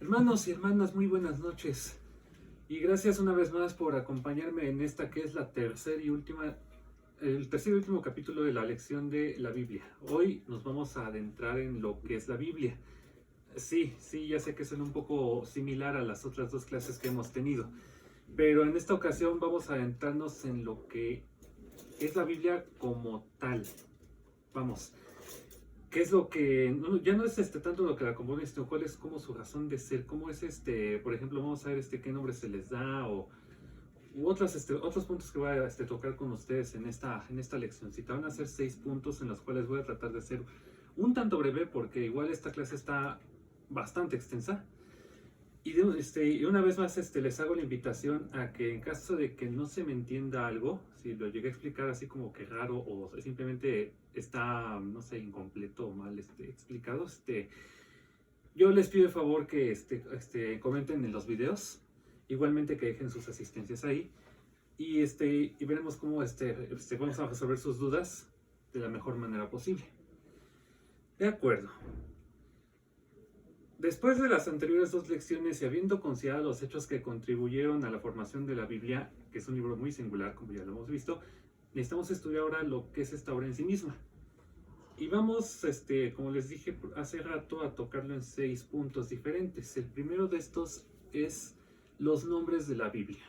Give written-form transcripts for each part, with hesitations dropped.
Hermanos y hermanas, muy buenas noches. Y gracias una vez más por acompañarme en esta que es el tercer y último capítulo de la lección de la Biblia. Hoy nos vamos a adentrar en lo que es la Biblia. Sí, ya sé que son un poco similar a las otras dos clases que hemos tenido, pero en esta ocasión vamos a adentrarnos en lo que es la Biblia como tal. Vamos, ¿qué es lo que ya no es tanto lo que la compone, sino cuál es como su razón de ser? ¿Cómo es por ejemplo, vamos a ver qué nombre se les da u otros puntos que voy a tocar con ustedes en esta lección? Si te van a hacer 6 puntos en los cuales voy a tratar de ser un tanto breve, porque igual esta clase está bastante extensa. Y una vez más les hago la invitación a que en caso de que no se me entienda algo, si lo llegué a explicar así como que raro o simplemente está, no sé, incompleto o mal explicado, yo les pido el favor que comenten en los videos, igualmente que dejen sus asistencias ahí y veremos cómo vamos a resolver sus dudas de la mejor manera posible. De acuerdo. Después de las anteriores dos lecciones y habiendo considerado los hechos que contribuyeron a la formación de la Biblia, que es un libro muy singular, como ya lo hemos visto, necesitamos estudiar ahora lo que es esta obra en sí misma. Y vamos, como les dije hace rato, a tocarlo en 6 puntos diferentes. El primero de estos es los nombres de la Biblia.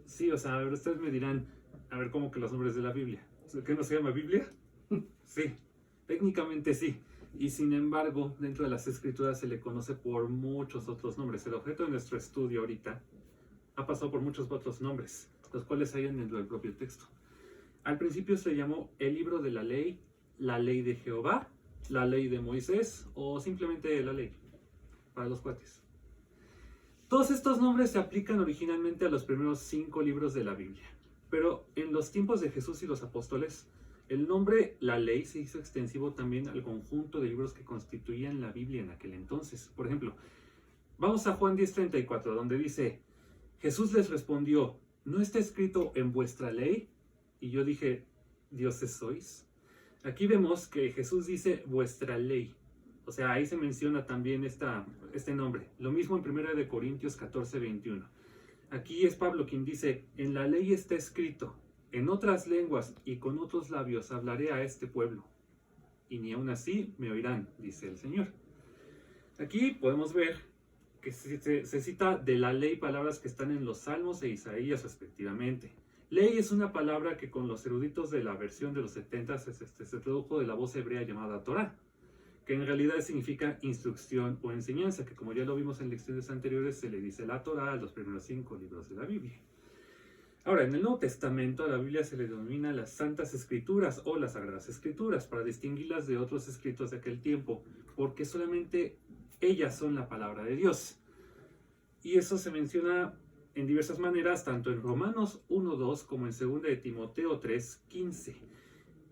Sí, o sea, a ver, ustedes me dirán, a ver, ¿cómo que los nombres de la Biblia? ¿Qué no se llama Biblia? Sí, técnicamente sí. Y sin embargo, dentro de las escrituras se le conoce por muchos otros nombres. El objeto de nuestro estudio ahorita ha pasado por muchos otros nombres, los cuales hay dentro del propio texto. Al principio se llamó el libro de la ley de Jehová, la ley de Moisés o simplemente la ley, para los cuates. Todos estos nombres se aplican originalmente a los primeros 5 libros de la Biblia, pero en los tiempos de Jesús y los apóstoles, el nombre la ley se hizo extensivo también al conjunto de libros que constituían la Biblia en aquel entonces. Por ejemplo, vamos a Juan 10:34, donde dice: Jesús les respondió, ¿no está escrito en vuestra ley? Y yo dije, ¿dioses sois? Aquí vemos que Jesús dice vuestra ley. O sea, ahí se menciona también este nombre. Lo mismo en 1 Corintios 14:21. Aquí es Pablo quien dice, en la ley está escrito, en otras lenguas y con otros labios hablaré a este pueblo, y ni aun así me oirán, dice el Señor. Aquí podemos ver que se cita de la ley palabras que están en los Salmos e Isaías respectivamente. Ley es una palabra que con los eruditos de la versión de los 70 se tradujo de la voz hebrea llamada Torah, que en realidad significa instrucción o enseñanza, que como ya lo vimos en lecciones anteriores se le dice la Torah a los primeros 5 libros de la Biblia. Ahora, en el Nuevo Testamento a la Biblia se le denomina las Santas Escrituras o las Sagradas Escrituras, para distinguirlas de otros escritos de aquel tiempo, porque solamente ellas son la palabra de Dios. Y eso se menciona en diversas maneras, tanto en Romanos 1:2 como en 2 de Timoteo 3:15.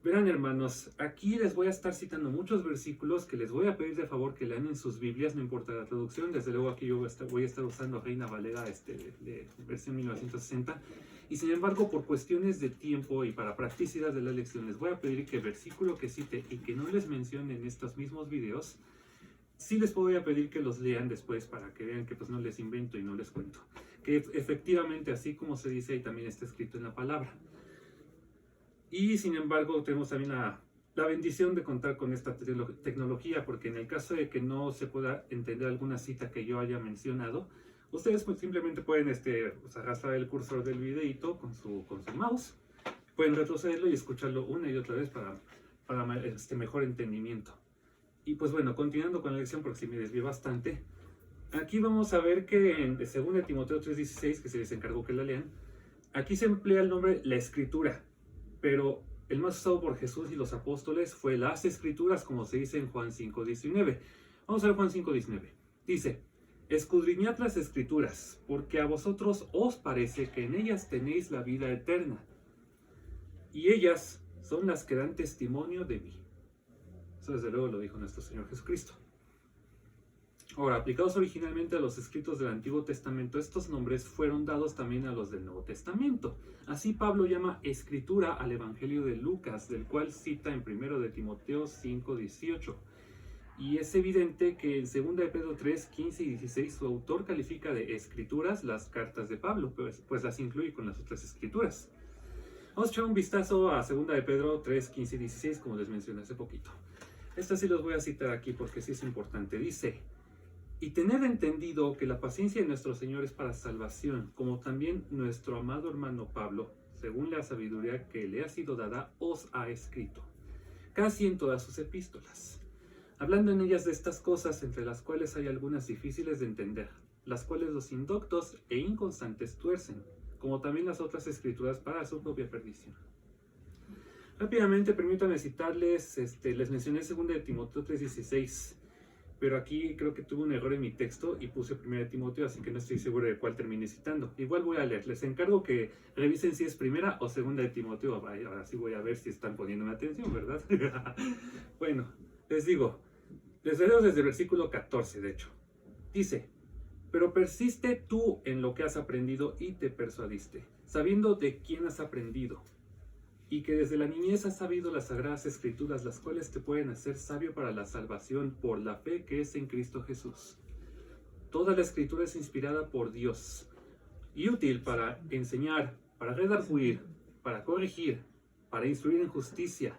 Verán, hermanos, aquí les voy a estar citando muchos versículos que les voy a pedir de favor que lean en sus Biblias, no importa la traducción. Desde luego aquí yo voy a estar usando Reina Valera de versión 1960. Y sin embargo, por cuestiones de tiempo y para practicidad de la lección, les voy a pedir que versículo que cite y que no les mencione en estos mismos videos, sí les voy a pedir que los lean después para que vean que pues no les invento y no les cuento. Que efectivamente, así como se dice, ahí también está escrito en la palabra. Y sin embargo, tenemos también la bendición de contar con esta tecnología, porque en el caso de que no se pueda entender alguna cita que yo haya mencionado, ustedes pues simplemente pueden arrastrar el cursor del videito con su mouse, pueden retrocederlo y escucharlo una y otra vez para mejor entendimiento. Y pues bueno, continuando con la lección, porque si me desvío bastante, aquí vamos a ver que en 2 Timoteo 3:16, que se les encargó que la lean, aquí se emplea el nombre la Escritura, pero el más usado por Jesús y los apóstoles fue las Escrituras, como se dice en Juan 5:19. Vamos a ver Juan 5:19. Dice: escudriñad las Escrituras, porque a vosotros os parece que en ellas tenéis la vida eterna, y ellas son las que dan testimonio de mí. Eso desde luego lo dijo nuestro Señor Jesucristo. Ahora, aplicados originalmente a los escritos del Antiguo Testamento, estos nombres fueron dados también a los del Nuevo Testamento. Así Pablo llama escritura al Evangelio de Lucas, del cual cita en 1 de Timoteo 5:18. Y es evidente que en 2 de Pedro 3, 15 y 16 su autor califica de escrituras las cartas de Pablo, pues las incluye con las otras escrituras. Vamos a echar un vistazo a 2 de Pedro 3, 15 y 16, como les mencioné hace poquito. Estas sí los voy a citar aquí porque sí es importante. Dice: y tened entendido que la paciencia de nuestro Señor es para salvación, como también nuestro amado hermano Pablo, según la sabiduría que le ha sido dada, os ha escrito, casi en todas sus epístolas, hablando en ellas de estas cosas, entre las cuales hay algunas difíciles de entender, las cuales los indoctos e inconstantes tuercen, como también las otras escrituras para su propia perdición. Rápidamente, permítanme citarles, les mencioné 2 de Timoteo 3:16, pero aquí creo que tuve un error en mi texto y puse 1 de Timoteo, así que no estoy seguro de cuál terminé citando. Igual voy a leer, les encargo que revisen si es 1 o 2 de Timoteo, ahora sí voy a ver si están poniéndome atención, ¿verdad? Bueno, les digo, les leo desde el versículo 14, de hecho. Dice: pero persiste tú en lo que has aprendido y te persuadiste, sabiendo de quién has aprendido, y que desde la niñez has sabido las sagradas escrituras, las cuales te pueden hacer sabio para la salvación por la fe que es en Cristo Jesús. Toda la escritura es inspirada por Dios y útil para enseñar, para redarguir, para corregir, para instruir en justicia.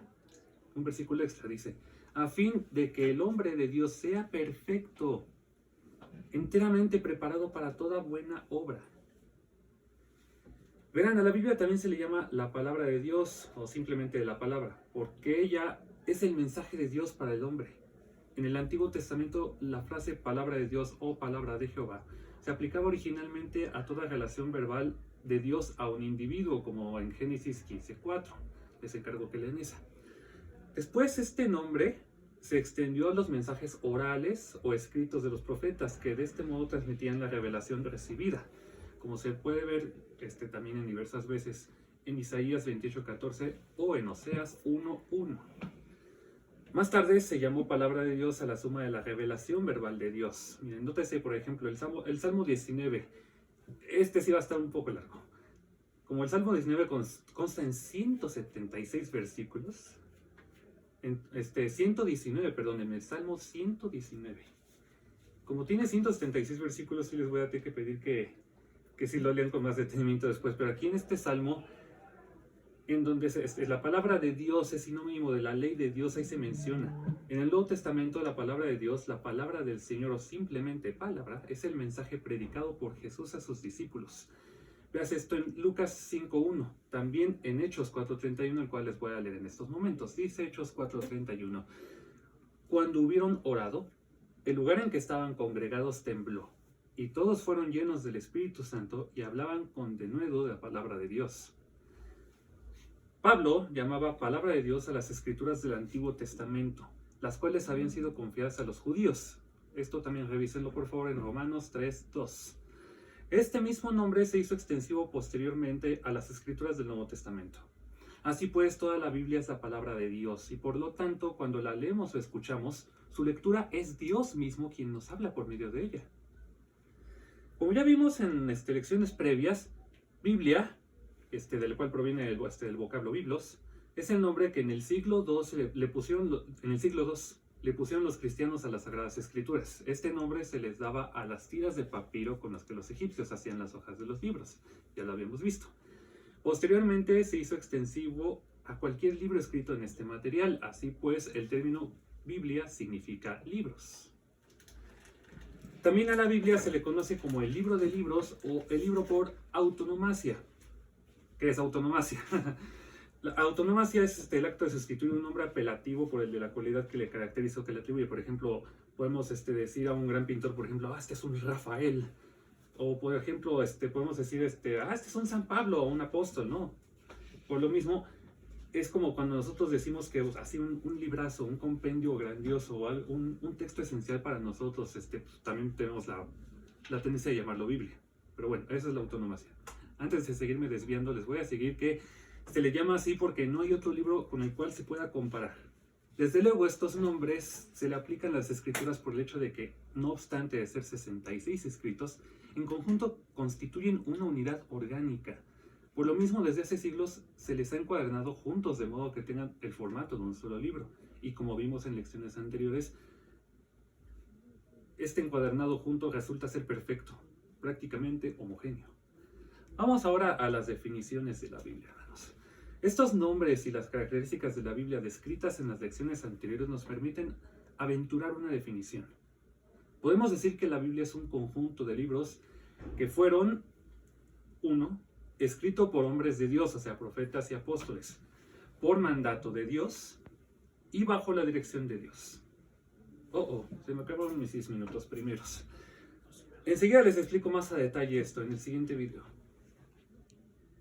Un versículo extra dice: a fin de que el hombre de Dios sea perfecto, enteramente preparado para toda buena obra. Verán, a la Biblia también se le llama la palabra de Dios, o simplemente la palabra, porque ella es el mensaje de Dios para el hombre. En el Antiguo Testamento, la frase palabra de Dios o palabra de Jehová se aplicaba originalmente a toda relación verbal de Dios a un individuo, como en Génesis 15:4. Les encargo que lean esa. Después, este nombre se extendió a los mensajes orales o escritos de los profetas, que de este modo transmitían la revelación recibida, como se puede ver también en diversas veces en Isaías 28:14 o en Oseas 1:1. Más tarde se llamó palabra de Dios a la suma de la revelación verbal de Dios. Miren, nótese por ejemplo el Salmo 19. Sí va a estar un poco largo. Como el Salmo 19 consta en 176 versículos, 119, perdónenme, el Salmo 119. Como tiene 176 versículos, sí les voy a tener que pedir que sí lo lean con más detenimiento después, pero aquí en este Salmo, en donde la palabra de Dios es sinónimo de la ley de Dios, ahí se menciona. En el Nuevo Testamento, la palabra de Dios, la palabra del Señor, o simplemente palabra, es el mensaje predicado por Jesús a sus discípulos. Veas esto en Lucas 5:1, también en Hechos 4:31, el cual les voy a leer en estos momentos. Dice Hechos 4:31: cuando hubieron orado, el lugar en que estaban congregados tembló, y todos fueron llenos del Espíritu Santo y hablaban con denuedo de la palabra de Dios. Pablo llamaba palabra de Dios a las escrituras del Antiguo Testamento, las cuales habían sido confiadas a los judíos. Esto también revísenlo por favor en Romanos 3:2. Este mismo nombre se hizo extensivo posteriormente a las escrituras del Nuevo Testamento. Así pues, toda la Biblia es la palabra de Dios, y por lo tanto, cuando la leemos o escuchamos, su lectura es Dios mismo quien nos habla por medio de ella. Como ya vimos en lecciones previas, Biblia, del cual proviene el vocablo biblos, es el nombre que en el siglo II le pusieron los cristianos a las Sagradas Escrituras. Este nombre se les daba a las tiras de papiro con las que los egipcios hacían las hojas de los libros. Ya lo habíamos visto. Posteriormente se hizo extensivo a cualquier libro escrito en este material. Así pues, el término Biblia significa libros. También a la Biblia se le conoce como el libro de libros o el libro por autonomacia. ¿Qué es autonomacia? La autonomacia es el acto de sustituir un nombre apelativo por el de la cualidad que le caracteriza o que le atribuye. Por ejemplo, podemos decir a un gran pintor, por ejemplo, este es un Rafael. O por ejemplo, podemos decir, este es un San Pablo o un apóstol, ¿no? Por lo mismo, es como cuando nosotros decimos que así un librazo, un compendio grandioso, un texto esencial para nosotros, también tenemos la tendencia de llamarlo Biblia. Pero bueno, esa es la autonomacia. Antes de seguirme desviando, les voy a seguir que se le llama así porque no hay otro libro con el cual se pueda comparar. Desde luego, estos nombres se le aplican a las escrituras por el hecho de que, no obstante de ser 66 escritos, en conjunto constituyen una unidad orgánica. Por lo mismo, desde hace siglos se les ha encuadernado juntos de modo que tengan el formato de un solo libro. Y como vimos en lecciones anteriores, este encuadernado junto resulta ser perfecto, prácticamente homogéneo. Vamos ahora a las definiciones de la Biblia, hermanos. Estos nombres y las características de la Biblia descritas en las lecciones anteriores nos permiten aventurar una definición. Podemos decir que la Biblia es un conjunto de libros que fueron, uno, escrito por hombres de Dios, o sea, profetas y apóstoles, por mandato de Dios y bajo la dirección de Dios. Se me acabaron mis 6 minutos primeros. Enseguida les explico más a detalle esto en el siguiente video.